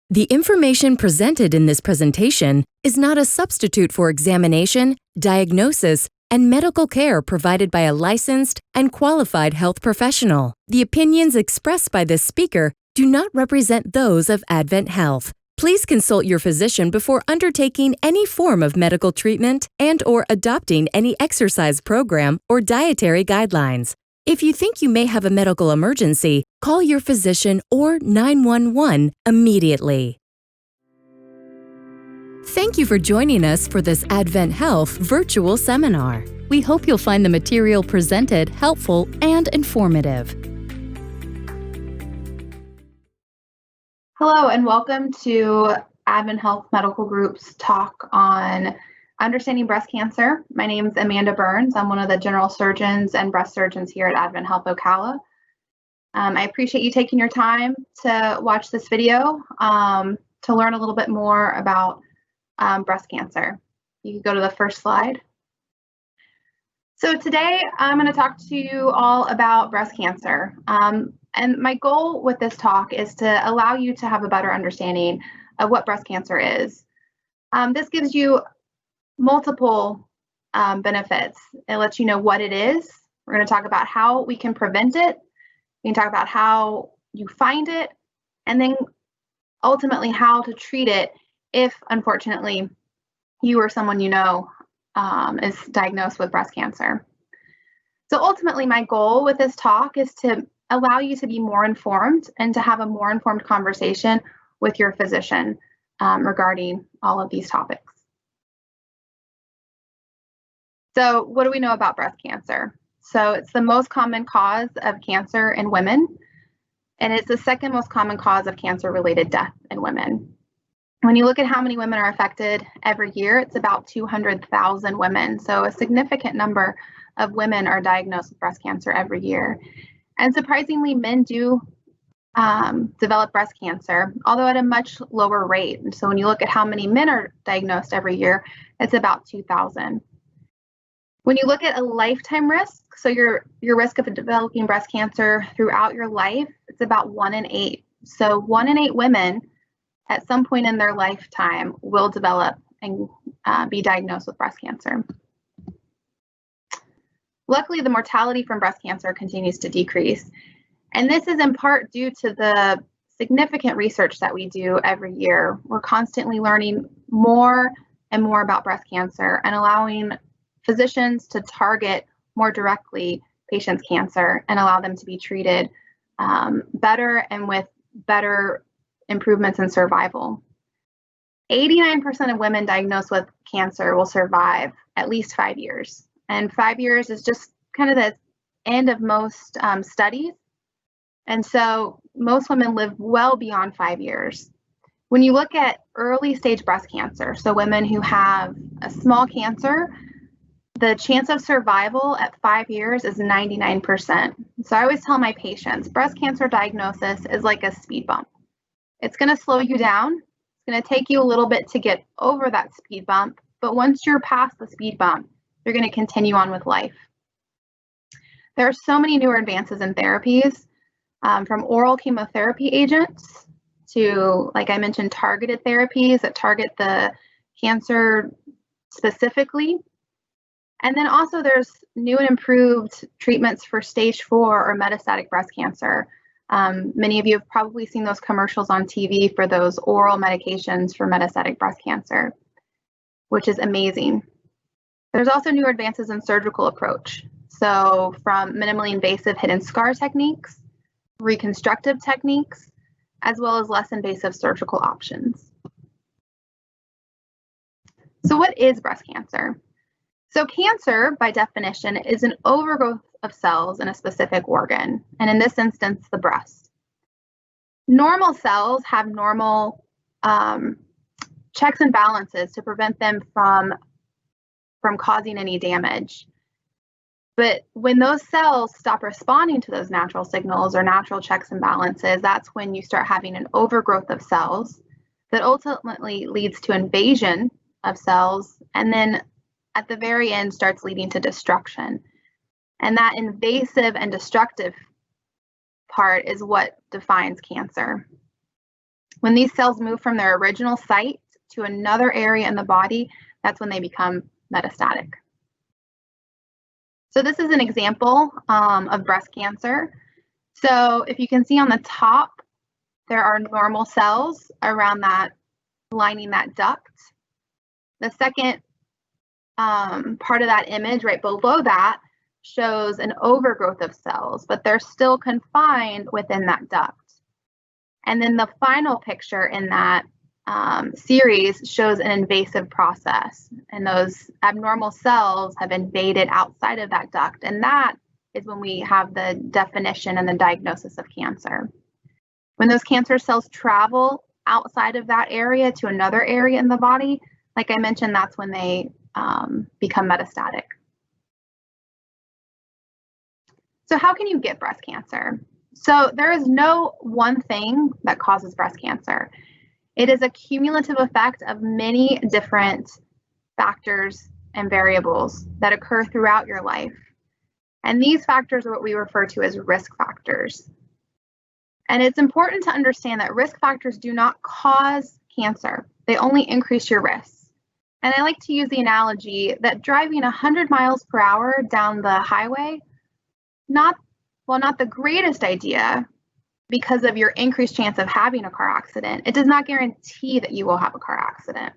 The information presented in this presentation is not a substitute for examination, diagnosis, and medical care provided by a licensed and qualified health professional. The opinions expressed by this speaker do not represent those of Advent Health. Please consult your physician before undertaking any form of medical treatment and/or adopting any exercise program or dietary guidelines. If you think you may have a medical emergency, call your physician or 911 immediately. Thank you for joining us for this Advent Health virtual seminar. We hope you'll find the material presented helpful and informative. Hello and welcome to Advent Health Medical Group's talk on understanding breast cancer. My name is Amanda Burns. I'm one of the general surgeons and breast surgeons here at Advent Health Ocala. I appreciate you taking your time to watch this video to learn a little bit more about breast cancer. You can go to the first slide. So today I'm going to talk to you all about breast cancer. And my goal with this talk is to allow you to have a better understanding of what breast cancer is. This gives you multiple benefits. It lets you know what it is. We're going to talk about how we can prevent it. We can talk about how you find it, and then ultimately how to treat it if, unfortunately, you or someone you know is diagnosed with breast cancer. So ultimately, my goal with this talk is to allow you to be more informed and to have a more informed conversation with your physician regarding all of these topics. So what do we know about breast cancer? So it's the most common cause of cancer in women, and it's the second most common cause of cancer-related death in women. When you look at how many women are affected every year, it's about 200,000 women. So a significant number of women are diagnosed with breast cancer every year. And surprisingly, men do develop breast cancer, although at a much lower rate. And so when you look at how many men are diagnosed every year, it's about 2,000. When you look at a lifetime risk, so your risk of developing breast cancer throughout your life, it's about 1 in 8. So 1 in 8 women at some point in their lifetime will develop and be diagnosed with breast cancer. Luckily, the mortality from breast cancer continues to decrease. And this is in part due to the significant research that we do every year. We're constantly learning more and more about breast cancer and allowing physicians to target more directly patients' cancer and allow them to be treated better and with better improvements in survival. 89% of women diagnosed with cancer will survive at least 5 years. And 5 years is just kind of the end of most studies. And so most women live well beyond 5 years. When you look at early stage breast cancer, so women who have a small cancer, the chance of survival at 5 years is 99%. So I always tell my patients, breast cancer diagnosis is like a speed bump. It's going to slow you down. It's going to take you a little bit to get over that speed bump. But once you're past the speed bump, you're going to continue on with life. There are so many newer advances in therapies, from oral chemotherapy agents to, like I mentioned, targeted therapies that target the cancer specifically. And then also there's new and improved treatments for stage 4 or metastatic breast cancer. Many of you have probably seen those commercials on TV for those oral medications for metastatic breast cancer, which is amazing. There's also new advances in surgical approach. So from minimally invasive hidden scar techniques, reconstructive techniques, as well as less invasive surgical options. So what is breast cancer? So cancer, by definition, is an overgrowth of cells in a specific organ, and in this instance, the breast. Normal cells have normal checks and balances to prevent them from causing any damage. But when those cells stop responding to those natural signals or natural checks and balances, that's when you start having an overgrowth of cells that ultimately leads to invasion of cells, and then at the very end starts leading to destruction. And that invasive and destructive part is what defines cancer. When these cells move from their original site to another area in the body, that's when they become metastatic. So this is an example of breast cancer. So if you can see on the top, there are normal cells around that, lining that duct. The second part of that image right below that shows an overgrowth of cells, but they're still confined within that duct. And then the final picture in that series shows an invasive process, and those abnormal cells have invaded outside of that duct, and that is when we have the definition and the diagnosis of cancer. When those cancer cells travel outside of that area to another area in the body, like I mentioned, that's when they become metastatic. So how can you get breast cancer? So there is no one thing that causes breast cancer. It is a cumulative effect of many different factors and variables that occur throughout your life. And these factors are what we refer to as risk factors. And it's important to understand that risk factors do not cause cancer. They only increase your risks. And I like to use the analogy that driving 100 miles per hour down the highway, not the greatest idea because of your increased chance of having a car accident, it does not guarantee that you will have a car accident.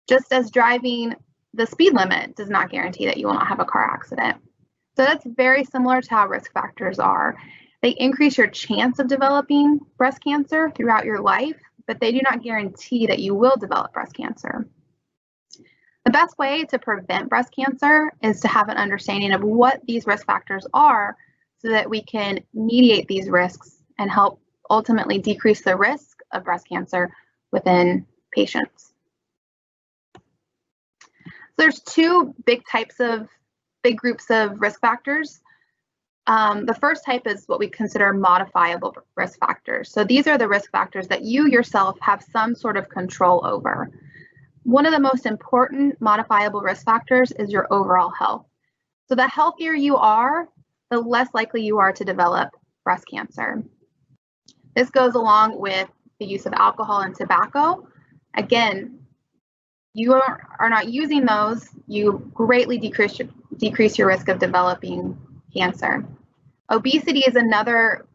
Just as driving the speed limit does not guarantee that you will not have a car accident. So that's very similar to how risk factors are. They increase your chance of developing breast cancer throughout your life, but they do not guarantee that you will develop breast cancer. The best way to prevent breast cancer is to have an understanding of what these risk factors are so that we can mediate these risks and help ultimately decrease the risk of breast cancer within patients. So there's two big groups of risk factors. The first type is what we consider modifiable risk factors. So these are the risk factors that you yourself have some sort of control over. One of the most important modifiable risk factors is your overall health. So the healthier you are, the less likely you are to develop breast cancer. This goes along with the use of alcohol and tobacco. Again, you are not using those, you greatly decrease your risk of developing cancer. Obesity is another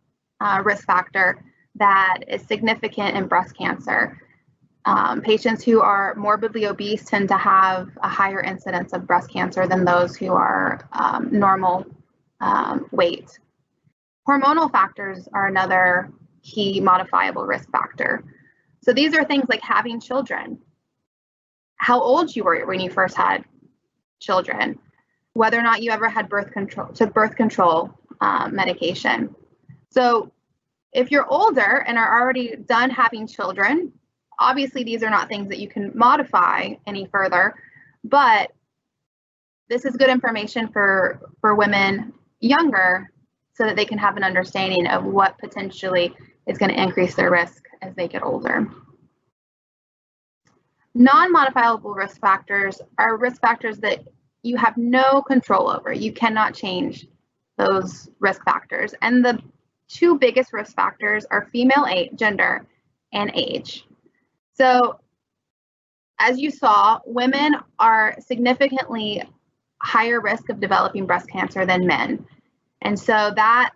risk factor that is significant in breast cancer. Patients who are morbidly obese tend to have a higher incidence of breast cancer than those who are normal weight. Hormonal factors are another key modifiable risk factor. So these are things like having children, how old you were when you first had children, whether or not you ever had birth control medication. So if you're older and are already done having children, obviously these are not things that you can modify any further, but this is good information for women younger so that they can have an understanding of what potentially is going to increase their risk as they get older. Non-modifiable risk factors are risk factors that you have no control over. You cannot change those risk factors. And the two biggest risk factors are female gender and age. So as you saw, women are significantly higher risk of developing breast cancer than men. And so that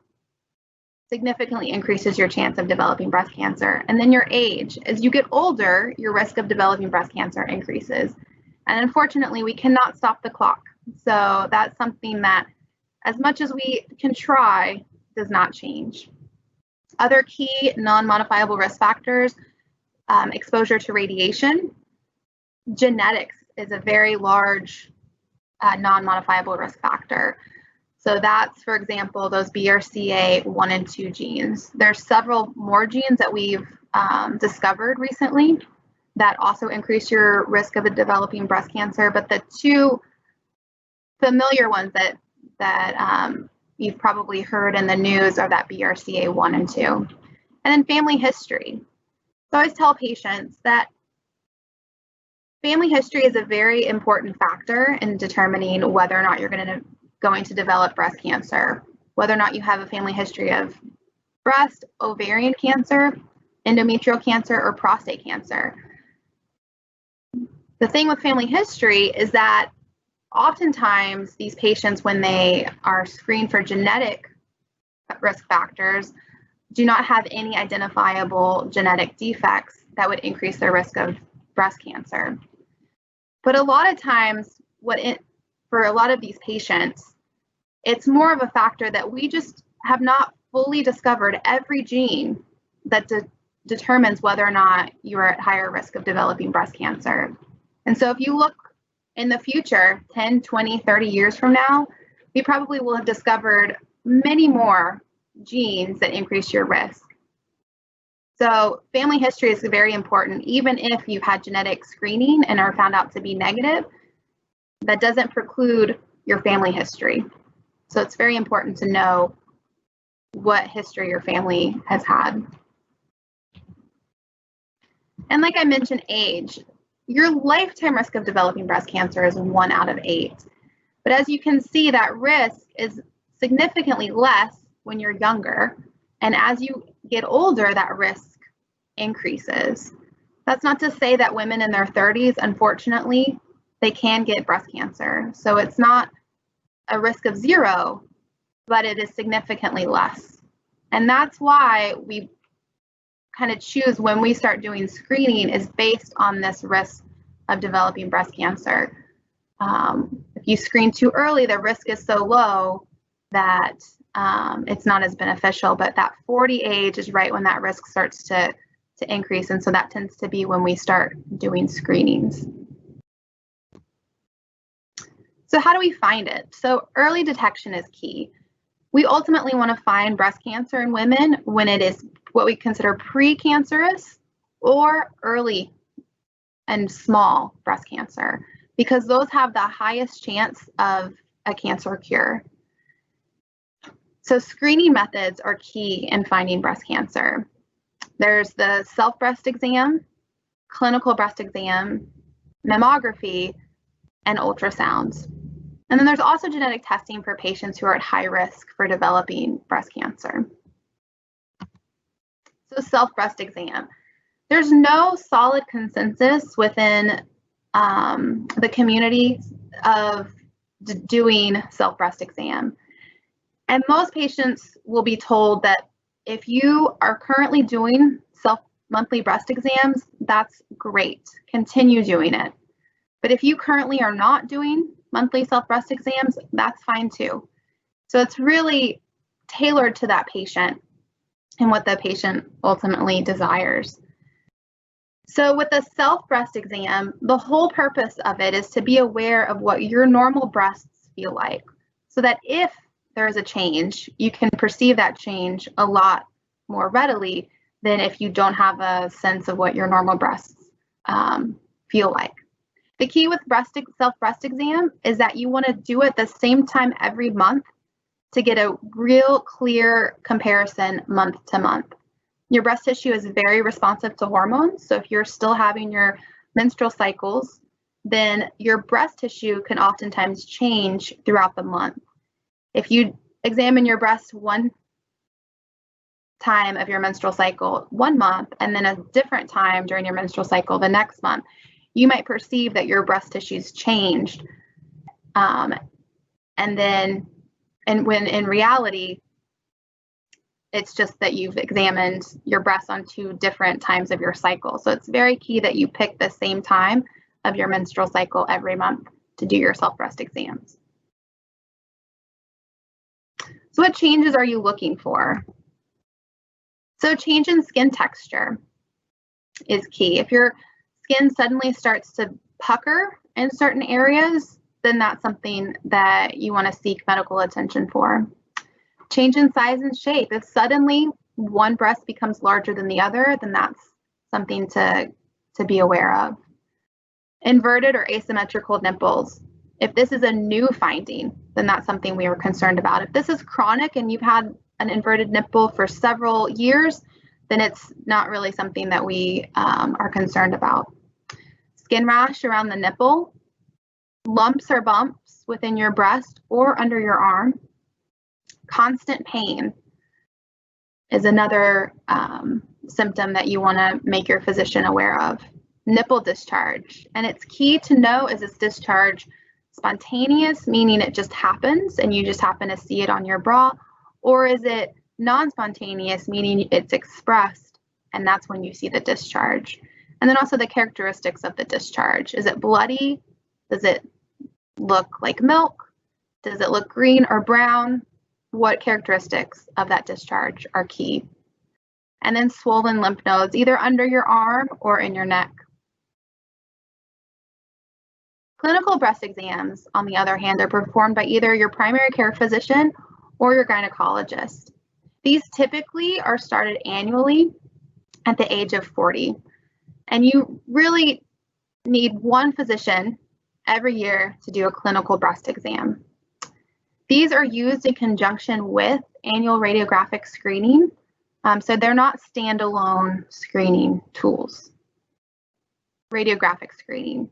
significantly increases your chance of developing breast cancer. And then your age. As you get older, your risk of developing breast cancer increases. And unfortunately, we cannot stop the clock. So that's something that, as much as we can try, does not change. Other key non-modifiable risk factors, exposure to radiation. Genetics is a very large non-modifiable risk factor. So that's, for example, those BRCA1 and 2 genes. There's several more genes that we've discovered recently that also increase your risk of developing breast cancer. But the two familiar ones that you've probably heard in the news are that BRCA1 and 2. And then family history. So I always tell patients that family history is a very important factor in determining whether or not you're going to develop breast cancer, whether or not you have a family history of breast, ovarian cancer, endometrial cancer, or prostate cancer. The thing with family history is that oftentimes these patients, when they are screened for genetic risk factors, do not have any identifiable genetic defects that would increase their risk of breast cancer. But a lot of times, for a lot of these patients, it's more of a factor that we just have not fully discovered every gene that determines whether or not you are at higher risk of developing breast cancer. And so if you look in the future, 10, 20, 30 years from now, we probably will have discovered many more genes that increase your risk. So family history is very important. Even if you've had genetic screening and are found out to be negative, that doesn't preclude your family history. So it's very important to know what history your family has had. And like I mentioned, age. Your lifetime risk of developing breast cancer is 1 out of 8. But as you can see, that risk is significantly less when you're younger. And as you get older, that risk increases. That's not to say that women in their 30s, unfortunately, they can get breast cancer. So it's not a risk of 0, but it is significantly less. And that's why we kind of choose when we start doing screening is based on this risk of developing breast cancer. If you screen too early, the risk is so low that it's not as beneficial, but that 40 age is right when that risk starts to increase. And so that tends to be when we start doing screenings. So how do we find it? So early detection is key. We ultimately want to find breast cancer in women when it is what we consider precancerous or early and small breast cancer, because those have the highest chance of a cancer cure. So screening methods are key in finding breast cancer. There's the self-breast exam, clinical breast exam, mammography, and ultrasounds. And then there's also genetic testing for patients who are at high risk for developing breast cancer. So self-breast exam. There's no solid consensus within the community of doing self-breast exam. And most patients will be told that if you are currently doing monthly breast exams, that's great. Continue doing it. But if you currently are not doing monthly self-breast exams, that's fine too. So it's really tailored to that patient and what the patient ultimately desires. So with a self-breast exam, the whole purpose of it is to be aware of what your normal breasts feel like, so that if there is a change, you can perceive that change a lot more readily than if you don't have a sense of what your normal breasts feel like. The key with self-breast exam is that you want to do it the same time every month to get a real clear comparison month to month. Your breast tissue is very responsive to hormones, so if you're still having your menstrual cycles, then your breast tissue can oftentimes change throughout the month. If you examine your breast one time of your menstrual cycle 1 month and then a different time during your menstrual cycle the next month, you might perceive that your breast tissue's changed. And when in reality, it's just that you've examined your breasts on 2 different times of your cycle. So it's very key that you pick the same time of your menstrual cycle every month to do your self-breast exams. So what changes are you looking for? So change in skin texture is key. If your skin suddenly starts to pucker in certain areas, then that's something that you want to seek medical attention for. Change in size and shape. If suddenly one breast becomes larger than the other, then that's something to be aware of. Inverted or asymmetrical nipples. If this is a new finding, then that's something we are concerned about. If this is chronic and you've had an inverted nipple for several years, then it's not really something that we are concerned about. Skin rash around the nipple, lumps or bumps within your breast or under your arm. Constant pain is another symptom that you want to make your physician aware of. Nipple discharge. And it's key to know, is this discharge spontaneous, meaning it just happens and you just happen to see it on your bra, or is it non-spontaneous, meaning it's expressed and that's when you see the discharge? And then also the characteristics of the discharge. Is it bloody? Does it look like milk? Does it look green or brown? What characteristics of that discharge are key? And then swollen lymph nodes, either under your arm or in your neck. Clinical breast exams, on the other hand, are performed by either your primary care physician or your gynecologist. These typically are started annually at the age of 40. And you really need one physician every year to do a clinical breast exam. These are used in conjunction with annual radiographic screening, so they're not standalone screening tools. Radiographic screening.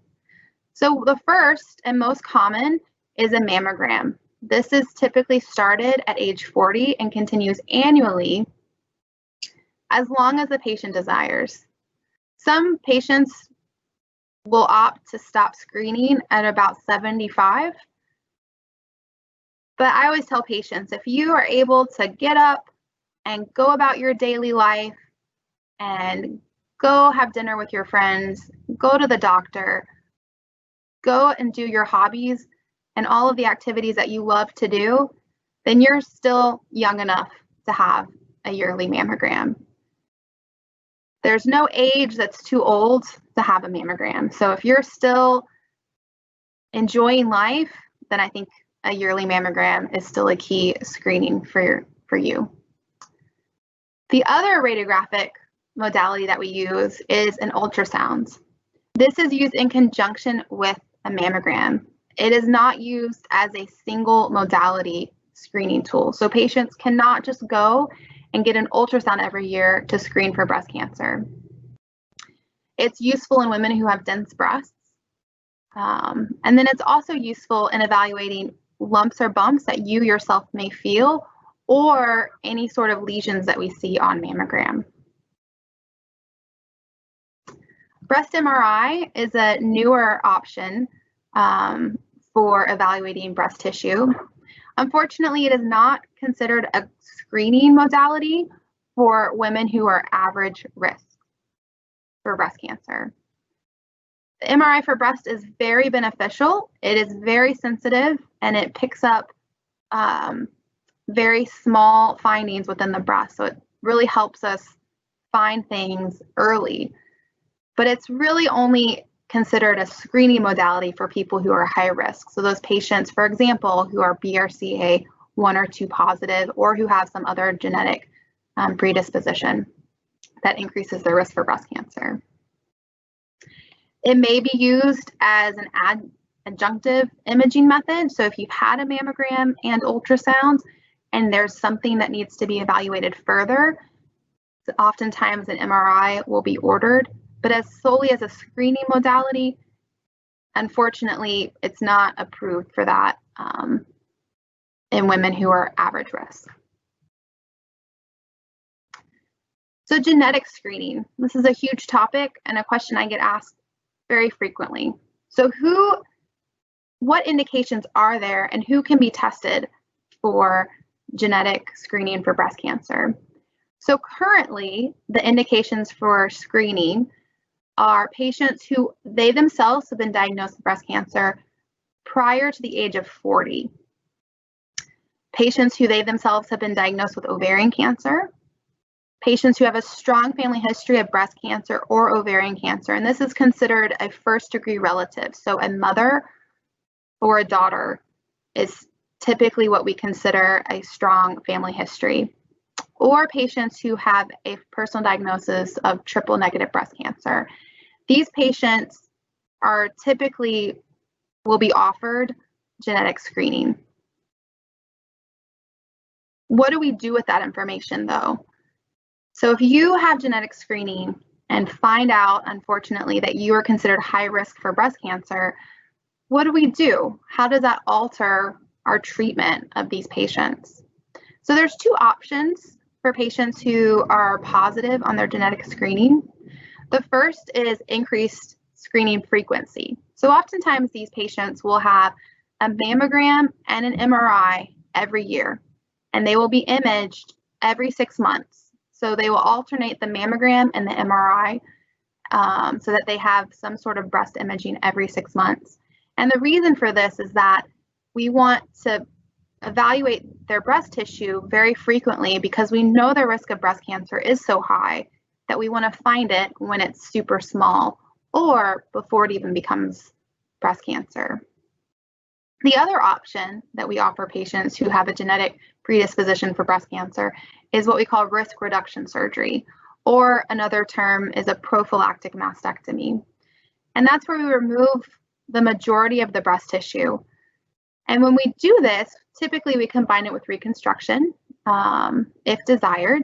So the first and most common is a mammogram. This is typically started at age 40 and continues annually as long as the patient desires. Some patients will opt to stop screening at about 75. But I always tell patients, if you are able to get up and go about your daily life and go have dinner with your friends, go to the doctor, go and do your hobbies and all of the activities that you love to do, then you're still young enough to have a yearly mammogram. There's no age that's too old to have a mammogram. So if you're still enjoying life, then I think a yearly mammogram is still a key screening for you. The other radiographic modality that we use is an ultrasound. This is used in conjunction with a mammogram. It is not used as a single modality screening tool. So patients cannot just go and get an ultrasound every year to screen for breast cancer. It's useful in women who have dense breasts. And then it's also useful in evaluating lumps or bumps that you yourself may feel, or any sort of lesions that we see on mammogram. Breast MRI is a newer option for evaluating breast tissue. Unfortunately, it is not considered a screening modality for women who are average risk for breast cancer. The MRI for breast is very beneficial. It is very sensitive and it picks up very small findings within the breast. So it really helps us find things early. But it's really only considered a screening modality for people who are high risk. So those patients, for example, who are BRCA1 or 2 positive, or who have some other genetic predisposition that increases their risk for breast cancer. It may be used as an adjunctive imaging method. So if you've had a mammogram and ultrasound and there's something that needs to be evaluated further, oftentimes an MRI will be ordered. But as solely as a screening modality, unfortunately, it's not approved for that in women who are average risk. So genetic screening. This is a huge topic and a question I get asked very frequently. So what indications are there and who can be tested for genetic screening for breast cancer? So currently, the indications for screening are patients who they themselves have been diagnosed with breast cancer prior to the age of 40. Patients who they themselves have been diagnosed with ovarian cancer. Patients who have a strong family history of breast cancer or ovarian cancer. And this is considered a first-degree relative. So a mother or a daughter is typically what we consider a strong family history. Or patients who have a personal diagnosis of triple-negative breast cancer. These patients are typically will be offered genetic screening. What do we do with that information, though? So if you have genetic screening and find out, unfortunately, that you are considered high risk for breast cancer, what do we do? How does that alter our treatment of these patients? So there's two options for patients who are positive on their genetic screening. The first is increased screening frequency. So oftentimes these patients will have a mammogram and an MRI every year, and they will be imaged every 6 months. So they will alternate the mammogram and the MRI so that they have some sort of breast imaging every 6 months. And the reason for this is that we want to evaluate their breast tissue very frequently because we know the risk of breast cancer is so high that we want to find it when it's super small or before it even becomes breast cancer. The other option that we offer patients who have a genetic predisposition for breast cancer is what we call risk reduction surgery, or another term is a prophylactic mastectomy. And that's where we remove the majority of the breast tissue. And when we do this, typically we combine it with reconstruction, if desired.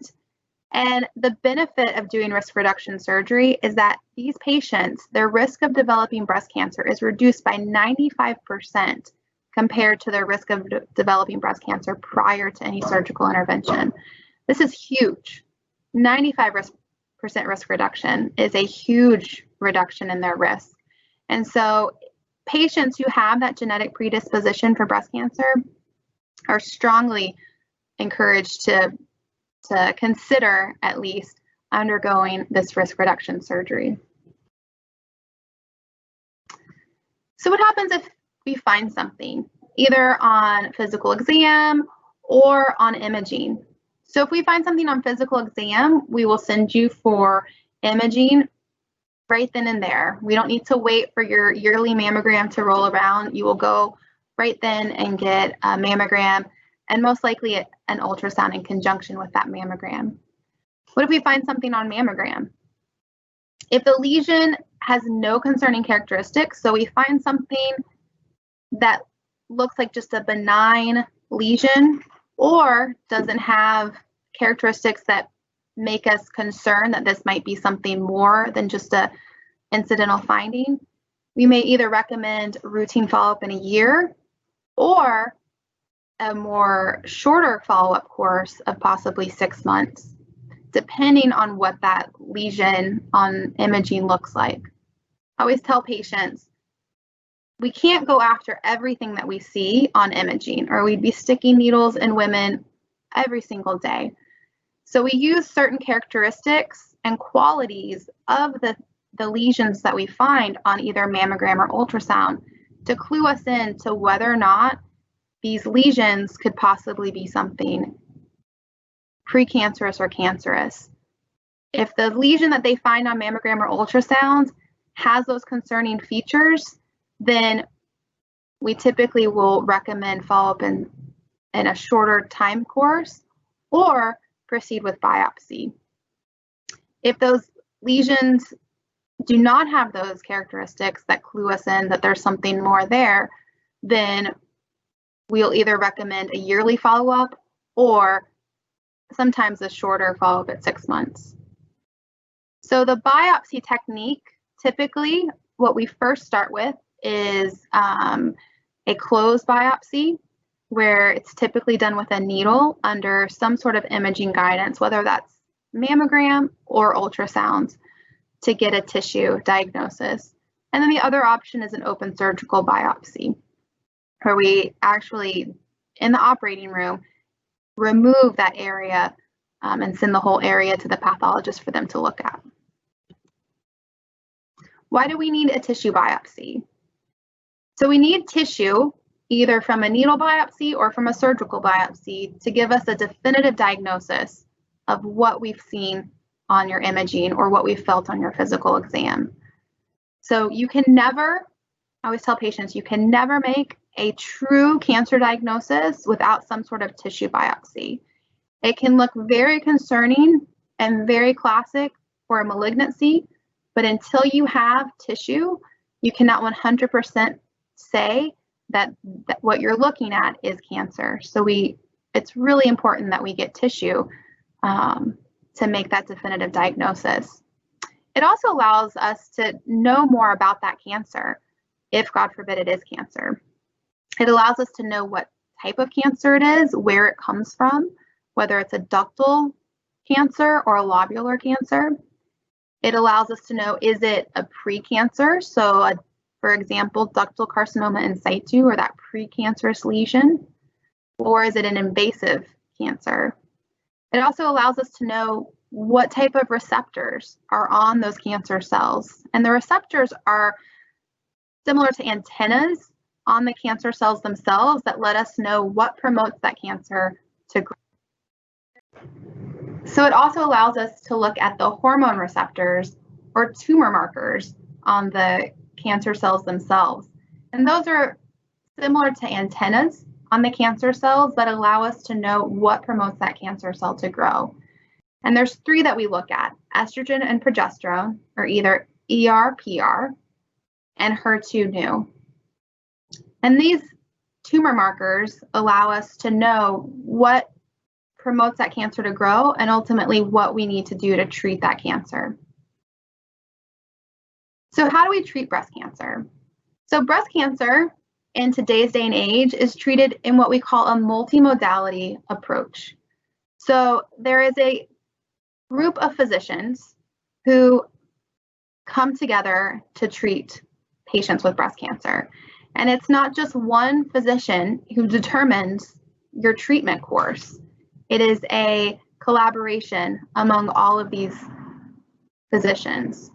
And the benefit of doing risk reduction surgery is that these patients, their risk of developing breast cancer is reduced by 95% compared to their risk of developing breast cancer prior to any surgical intervention. This is huge. 95% risk reduction is a huge reduction in their risk. And so patients who have that genetic predisposition for breast cancer are strongly encouraged to consider at least undergoing this risk reduction surgery. So what happens if we find something, either on physical exam or on imaging? So if we find something on physical exam, we will send you for imaging right then and there. We don't need to wait for your yearly mammogram to roll around. You will go right then and get a mammogram, and most likely an ultrasound in conjunction with that mammogram. What if we find something on mammogram? If the lesion has no concerning characteristics, so we find something that looks like just a benign lesion or doesn't have characteristics that make us concerned that this might be something more than just a incidental finding, we may either recommend routine follow-up in a year or a more shorter follow-up course of possibly 6 months, depending on what that lesion on imaging looks like. I always tell patients, we can't go after everything that we see on imaging, or we'd be sticking needles in women every single day. So we use certain characteristics and qualities of the lesions that we find on either mammogram or ultrasound to clue us in to whether or not these lesions could possibly be something precancerous or cancerous. If the lesion that they find on mammogram or ultrasound has those concerning features, then we typically will recommend follow-up in a shorter time course or proceed with biopsy. If those lesions do not have those characteristics that clue us in that there's something more there, then we'll either recommend a yearly follow-up or sometimes a shorter follow-up at 6 months. So the biopsy technique, typically what we first start with is a closed biopsy, where it's typically done with a needle under some sort of imaging guidance, whether that's mammogram or ultrasound, to get a tissue diagnosis. And then the other option is an open surgical biopsy, where we actually, in the operating room, remove that area and send the whole area to the pathologist for them to look at. Why do we need a tissue biopsy? So we need tissue either from a needle biopsy or from a surgical biopsy to give us a definitive diagnosis of what we've seen on your imaging or what we felt on your physical exam. So you can never, I always tell patients, you can never make a true cancer diagnosis without some sort of tissue biopsy. It can look very concerning and very classic for a malignancy, but until you have tissue, you cannot 100% say that what you're looking at is cancer. So it's really important that we get tissue to make that definitive diagnosis. It also allows us to know more about that cancer, if God forbid it is cancer. It allows us to know what type of cancer it is, where it comes from, whether it's a ductal cancer or a lobular cancer. It allows us to know, is it a precancer? So, for example, ductal carcinoma in situ, or that precancerous lesion, or is it an invasive cancer? It also allows us to know what type of receptors are on those cancer cells. And the receptors are similar to antennas on the cancer cells themselves that let us know what promotes that cancer to grow. So it also allows us to look at the hormone receptors or tumor markers on the cancer cells themselves. And those are similar to antennas on the cancer cells that allow us to know what promotes that cancer cell to grow. And there's three that we look at: estrogen and progesterone, or either ER, PR, and HER2/neu. And these tumor markers allow us to know what promotes that cancer to grow and ultimately what we need to do to treat that cancer. So how do we treat breast cancer? So breast cancer in today's day and age is treated in what we call a multimodality approach. So there is a group of physicians who come together to treat patients with breast cancer. And it's not just one physician who determines your treatment course. It is a collaboration among all of these physicians.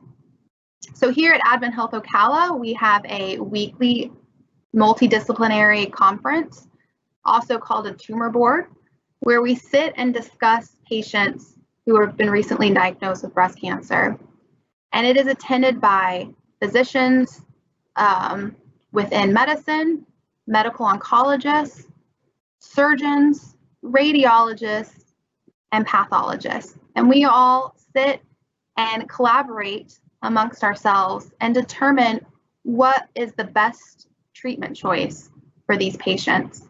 So here at Advent Health Ocala, we have a weekly multidisciplinary conference, also called a tumor board, where we sit and discuss patients who have been recently diagnosed with breast cancer. And it is attended by physicians within medicine, medical oncologists, surgeons, radiologists, and pathologists. And we all sit and collaborate amongst ourselves and determine what is the best treatment choice for these patients.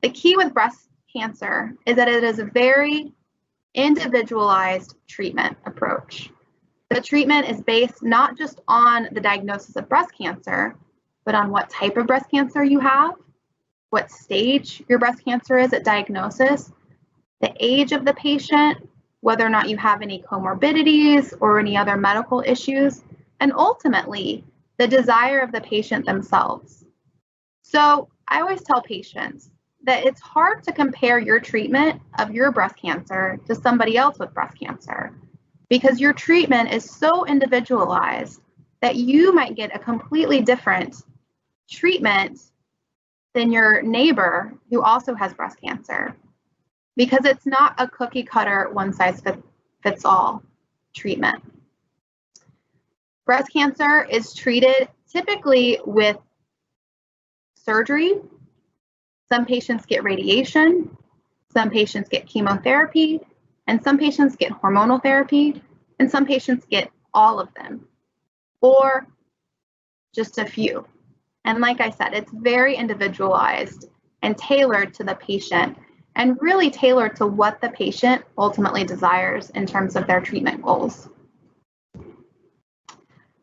The key with breast cancer is that it is a very individualized treatment approach. The treatment is based not just on the diagnosis of breast cancer, but on what type of breast cancer you have, what stage your breast cancer is at diagnosis, the age of the patient, whether or not you have any comorbidities or any other medical issues, and ultimately the desire of the patient themselves. So I always tell patients that it's hard to compare your treatment of your breast cancer to somebody else with breast cancer, because your treatment is so individualized that you might get a completely different treatment than your neighbor who also has breast cancer, because it's not a cookie cutter, one size fits all treatment. Breast cancer is treated typically with surgery. Some patients get radiation, some patients get chemotherapy, and some patients get hormonal therapy, and some patients get all of them, or just a few. And like I said, it's very individualized and tailored to the patient, and really tailored to what the patient ultimately desires in terms of their treatment goals.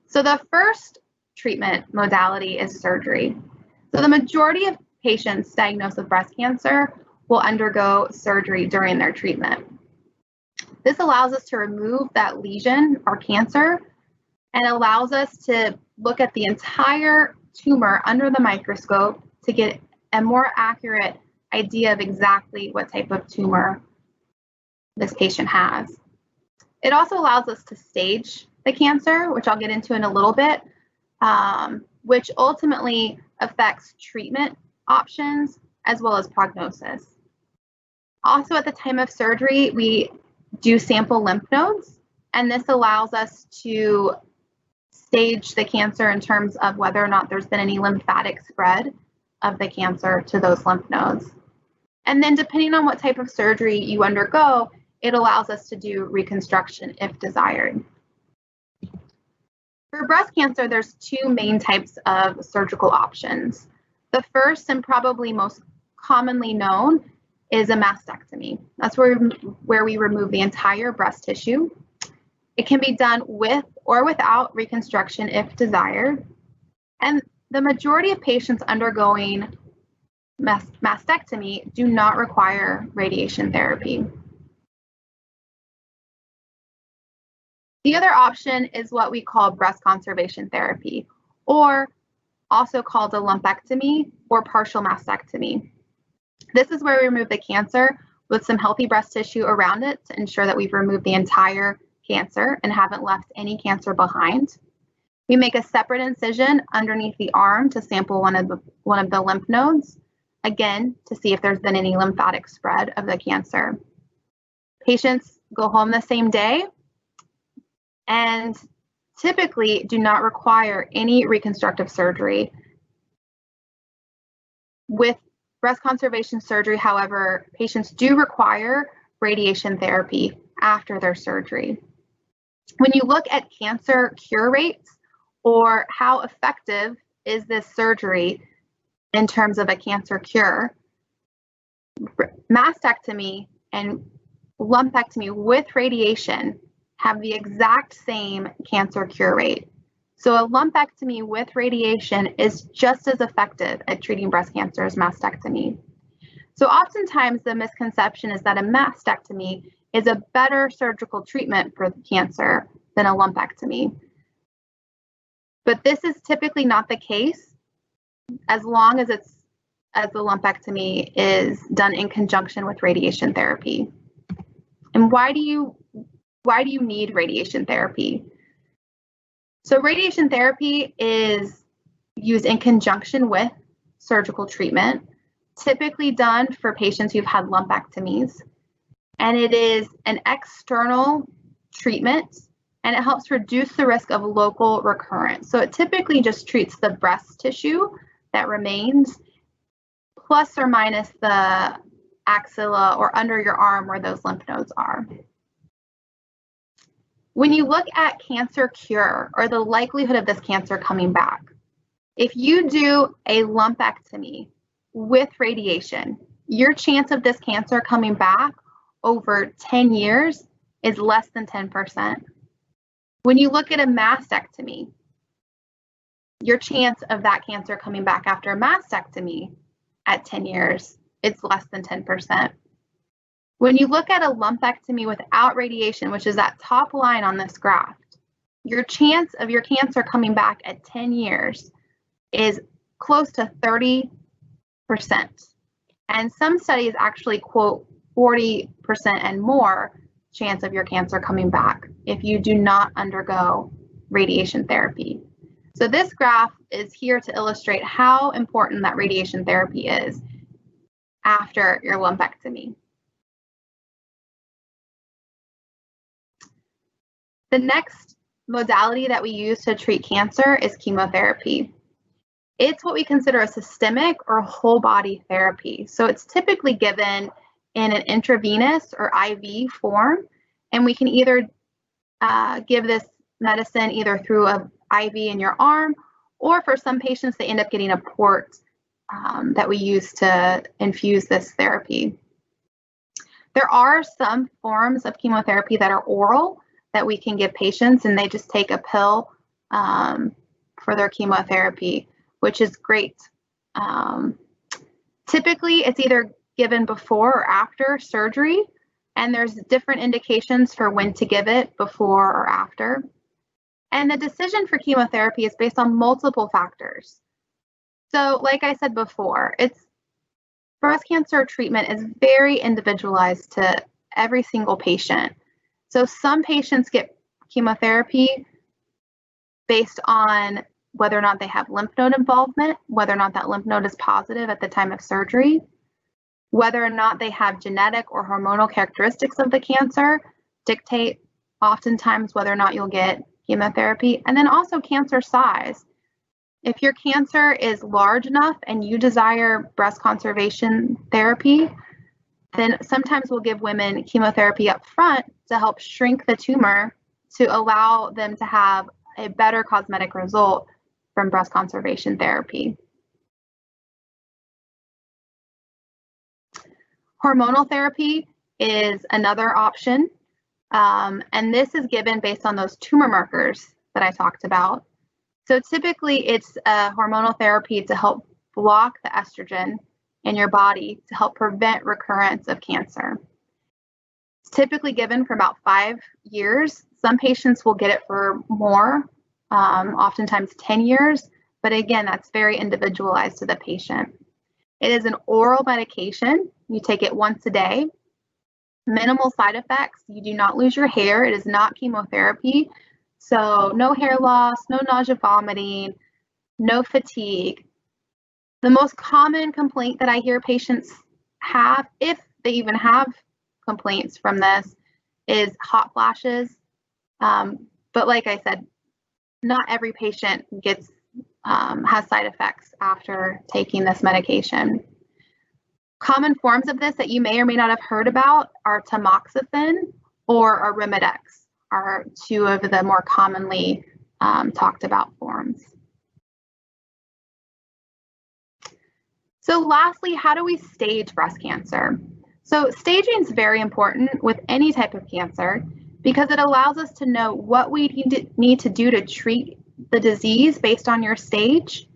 So the first treatment modality is surgery. So the majority of patients diagnosed with breast cancer will undergo surgery during their treatment. This allows us to remove that lesion or cancer and allows us to look at the entire tumor under the microscope to get a more accurate idea of exactly what type of tumor this patient has. It also allows us to stage the cancer, which I'll get into in a little bit, which ultimately affects treatment options as well as prognosis. Also, at the time of surgery, we do sample lymph nodes, and this allows us to stage the cancer in terms of whether or not there's been any lymphatic spread of the cancer to those lymph nodes. And then depending on what type of surgery you undergo, it allows us to do reconstruction if desired. For breast cancer, there's two main types of surgical options. The first and probably most commonly known is a mastectomy. That's where we remove the entire breast tissue. It can be done with or without reconstruction if desired. And the majority of patients undergoing mastectomy do not require radiation therapy. The other option is what we call breast conservation therapy, or also called a lumpectomy or partial mastectomy. This is where we remove the cancer with some healthy breast tissue around it to ensure that we've removed the entire cancer and haven't left any cancer behind. We make a separate incision underneath the arm to sample one of the lymph nodes, again, to see if there's been any lymphatic spread of the cancer. Patients go home the same day and typically do not require any reconstructive surgery. With breast conservation surgery, however, patients do require radiation therapy after their surgery. When you look at cancer cure rates, or how effective is this surgery in terms of a cancer cure, mastectomy and lumpectomy with radiation have the exact same cancer cure rate. So a lumpectomy with radiation is just as effective at treating breast cancer as mastectomy. So oftentimes the misconception is that a mastectomy is a better surgical treatment for the cancer than a lumpectomy. But this is typically not the case as long as the lumpectomy is done in conjunction with radiation therapy. And why do you need radiation therapy? So radiation therapy is used in conjunction with surgical treatment, typically done for patients who've had lumpectomies. And it is an external treatment, and it helps reduce the risk of local recurrence. So it typically just treats the breast tissue that remains, plus or minus the axilla or under your arm where those lymph nodes are. When you look at cancer cure, or the likelihood of this cancer coming back, if you do a lumpectomy with radiation, your chance of this cancer coming back over 10 years is less than 10%. When you look at a mastectomy, your chance of that cancer coming back after a mastectomy at 10 years, it's less than 10%. When you look at a lumpectomy without radiation, which is that top line on this graph, your chance of your cancer coming back at 10 years is close to 30%. And some studies actually quote 40% and more chance of your cancer coming back if you do not undergo radiation therapy. So this graph is here to illustrate how important that radiation therapy is after your lumpectomy. The next modality that we use to treat cancer is chemotherapy. It's what we consider a systemic or whole body therapy. So it's typically given in an intravenous or IV form, and we can either give this medicine either through an IV in your arm, or for some patients, they end up getting a port that we use to infuse this therapy. There are some forms of chemotherapy that are oral that we can give patients, and they just take a pill for their chemotherapy, which is great. Typically, it's either given before or after surgery, and there's different indications for when to give it, before or after. And the decision for chemotherapy is based on multiple factors. So like I said before, breast cancer treatment is very individualized to every single patient. So some patients get chemotherapy based on whether or not they have lymph node involvement, whether or not that lymph node is positive at the time of surgery, whether or not they have genetic or hormonal characteristics of the cancer dictate oftentimes whether or not you'll get chemotherapy, and then also cancer size. If your cancer is large enough and you desire breast conservation therapy, then sometimes we'll give women chemotherapy up front to help shrink the tumor to allow them to have a better cosmetic result from breast conservation therapy. Hormonal therapy is another option, and this is given based on those tumor markers that I talked about. So typically it's a hormonal therapy to help block the estrogen in your body to help prevent recurrence of cancer. It's typically given for about 5 years. Some patients will get it for more, oftentimes 10 years, but again, that's very individualized to the patient. It is an oral medication. You take it once a day. Minimal side effects. You do not lose your hair. It is not chemotherapy. So no hair loss, no nausea, vomiting, no fatigue. The most common complaint that I hear patients have, if they even have complaints from this, is hot flashes. But like I said, not every patient gets has side effects after taking this medication. Common forms of this that you may or may not have heard about are tamoxifen or Arimidex, are two of the more commonly talked about forms. So lastly, how do we stage breast cancer? So staging is very important with any type of cancer because it allows us to know what we need to do to treat the disease based on your stage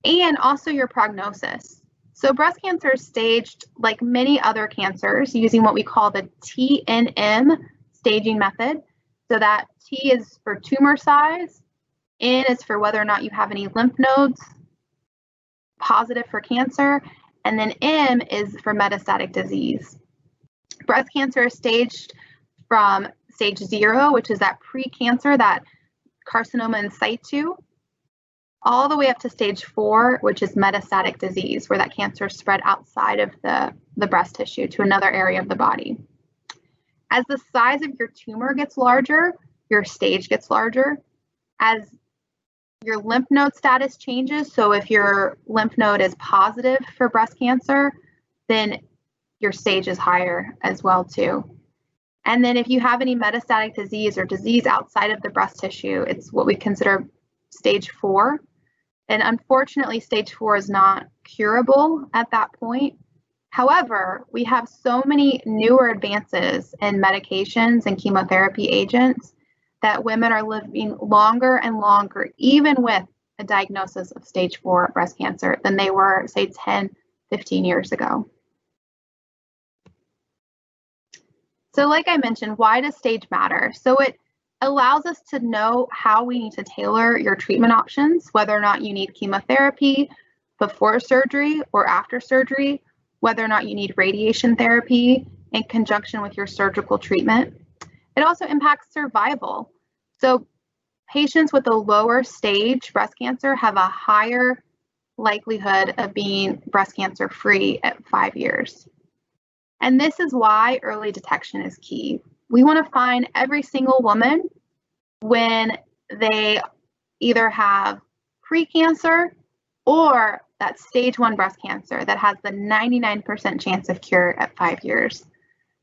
and also your prognosis. So breast cancer is staged like many other cancers using what we call the TNM staging method. So that T is for tumor size, N is for whether or not you have any lymph nodes positive for cancer, and then M is for metastatic disease. Breast cancer is staged from stage 0, which is that pre-cancer, that carcinoma in situ, all the way up to stage 4, which is metastatic disease, where that cancer is spread outside of the breast tissue to another area of the body. As the size of your tumor gets larger, your stage gets larger. As your lymph node status changes, so if your lymph node is positive for breast cancer, then your stage is higher as well too. And then if you have any metastatic disease or disease outside of the breast tissue, it's what we consider stage 4. And unfortunately, stage 4 is not curable at that point. However, we have so many newer advances in medications and chemotherapy agents that women are living longer and longer, even with a diagnosis of stage 4 breast cancer, than they were, say, 10, 15 years ago. So like I mentioned, why does stage matter? So it allows us to know how we need to tailor your treatment options, whether or not you need chemotherapy before surgery or after surgery, whether or not you need radiation therapy in conjunction with your surgical treatment. It also impacts survival. So patients with a lower stage breast cancer have a higher likelihood of being breast cancer free at 5 years. And this is why early detection is key. We want to find every single woman when they either have pre-cancer or that stage 1 breast cancer that has the 99% chance of cure at 5 years.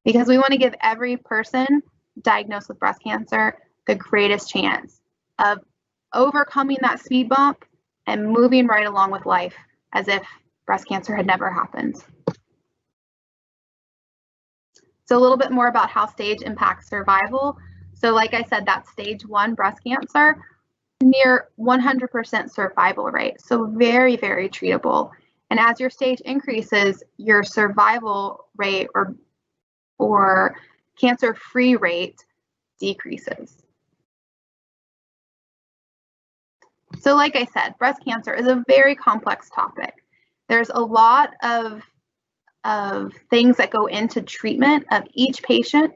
Because we want to give every person diagnosed with breast cancer the greatest chance of overcoming that speed bump and moving right along with life as if breast cancer had never happened. So a little bit more about how stage impacts survival. So like I said, that stage 1 breast cancer, near 100% survival rate. So very, very treatable. And as your stage increases, your survival rate or cancer-free rate decreases. So like I said, breast cancer is a very complex topic. There's a lot of things that go into treatment of each patient.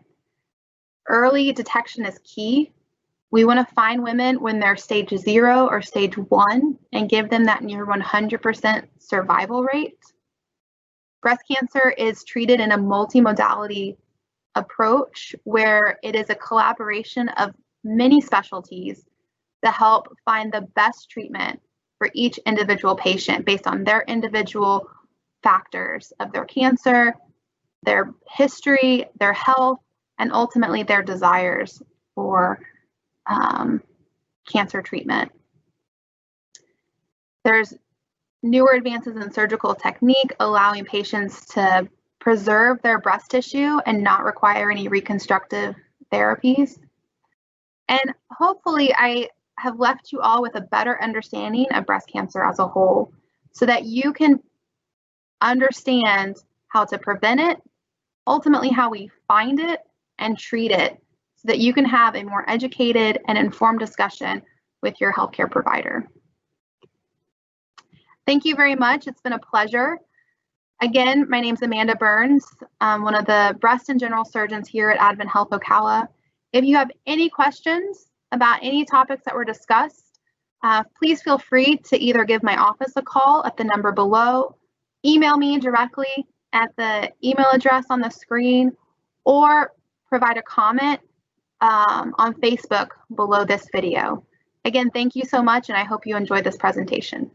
Early detection is key. We want to find women when they're stage 0 or stage 1 and give them that near 100% survival rate. Breast cancer is treated in a multimodality approach where it is a collaboration of many specialties to help find the best treatment for each individual patient based on their individual factors of their cancer, their history, their health, and ultimately their desires for cancer treatment. There's newer advances in surgical technique allowing patients to preserve their breast tissue and not require any reconstructive therapies. And hopefully I have left you all with a better understanding of breast cancer as a whole so that you can understand how to prevent it, ultimately how we find it and treat it, so that you can have a more educated and informed discussion with your healthcare provider. Thank you very much. It's been a pleasure. Again, my name is Amanda Burns. I'm one of the breast and general surgeons here at Advent Health Ocala. If you have any questions about any topics that were discussed, please feel free to either give my office a call at the number below, email me directly at the email address on the screen, or provide a comment on Facebook below this video. Again, thank you so much, and I hope you enjoyed this presentation.